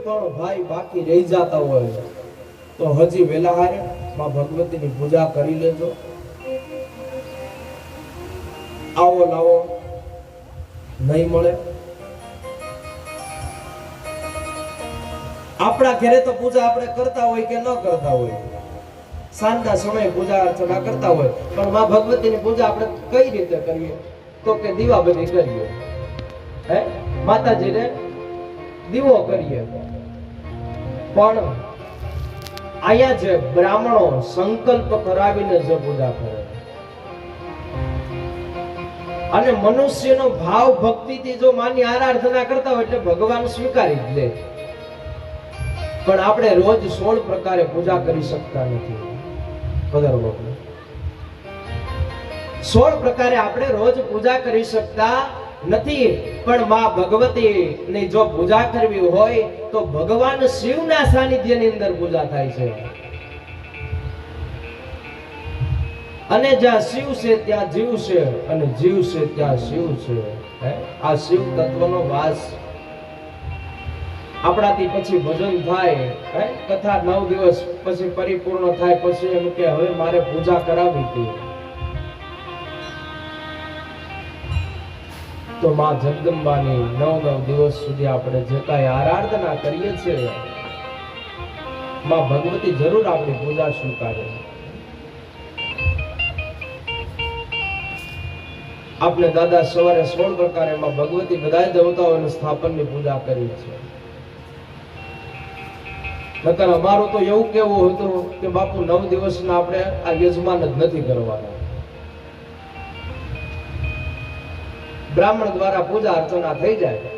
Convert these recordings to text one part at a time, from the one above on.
પણ ભાઈ બાકી રહી જતા હોય તો હજી વેલા હારે માં ભગવતીની પૂજા કરી લેજો. આવો લાવો નહીં મળે. આપણા ઘરે તો પૂજા આપણે કરતા હોય કે ન કરતા હોય, સાંજના સમયે પૂજા અર્ચના કરતા હોય, પણ માં ભગવતીની પૂજા આપણે કઈ રીતે કરીએ તો કે દીવાબત્તી કરીએ, હે માતાજીને દીવો કરીએ. પણ આયા જે બ્રાહ્મણો સંકલ્પ કરાવીને જે પૂજા કરે અને મનુષ્યનો ભાવ ભક્તિથી જો માની આરાધના કરતા હોય એટલે ભગવાન સ્વીકારી જ લે. પણ આપણે રોજ 16 પ્રકારે પૂજા કરી શકતા નથી. 16 પ્રકારે આપણે રોજ પૂજા કરી શકતા નથી. પણ માં ભગવતીની જો પૂજા કરવી હોય તો ભગવાન શિવના સાનિધ્યની અંદર પૂજા થાય છે. અને જ્યાં શિવ છે ત્યાં જીવ છે, અને જીવ છે ત્યાં શિવ છે. આ શિવ તત્વનો વાસ. આપણાથી પછી ભજન થાય, કથા 9 દિવસ પછી પરિપૂર્ણ થાય, પછી એમ કે હવે મારે પૂજા કરાવી હતી. તો માં જગદંબાની 9 દિવસ સુધી આપણે જે કાંઈ આરાધના કરીએ છીએ, માં ભગવતી જરૂર આપણી પૂજા સ્વીકારે. આપણે દાદા સવારે 16 પ્રકારે માં ભગવતી બધા દેવતાઓની સ્થાપનની પૂજા કરી છે. નકર અમારું તો એવું કેવું હતું કે બાપુ 9 દિવસના આપણે આ યજમાન જ નથી કરવાના. બ્રાહ્મણ દ્વારા પૂજા અર્ચના થઈ જાય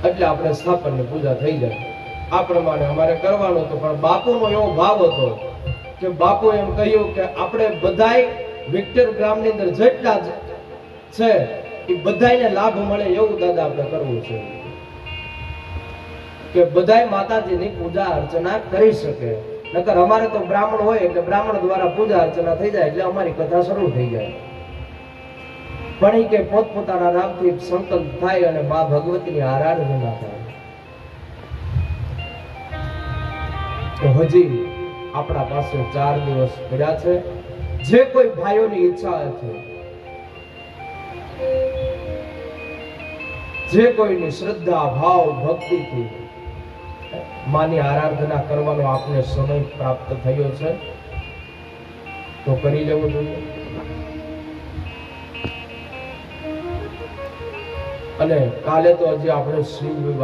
એટલે આપણે સ્થાપનની પૂજા થઈ જાય. આ પ્રમાણે અમારે કરવાનું હતું. પણ બાપુનો એવો ભાવ હતો કે બાપુ એમ કહ્યું કે આપણે બધાય વિક્ટર ગ્રામની અંદર જેટલા છે એ બધાયને લાભ મળે એવું દાદા આપણે કરવું છે, કે બધાય માતાજીની પૂજા અર્ચના કરી શકે. નકર અમારે તો બ્રાહ્મણ હોય એટલે બ્રાહ્મણ દ્વારા પૂજા અર્ચના થઈ જાય એટલે અમારી કથા શરૂ થઈ જાય. પણ એ કે પોતપોતાના નામથી સંકલ્પ થાય અને માં ભગવતીની આરાધના થાય. તો હજી આપણા પાસે 4 દિવસ પડ્યા છે. જે કોઈ ભાઈઓની ઈચ્છા છે, જે કોઈની શ્રદ્ધા ભાવ ભક્તિથી માની આરાધના કરવાનો આપને સમય પ્રાપ્ત થયો છે તો કરી લેવું જોઈએ. અને કાલે તો હજી આપણે શિવ વિવાહ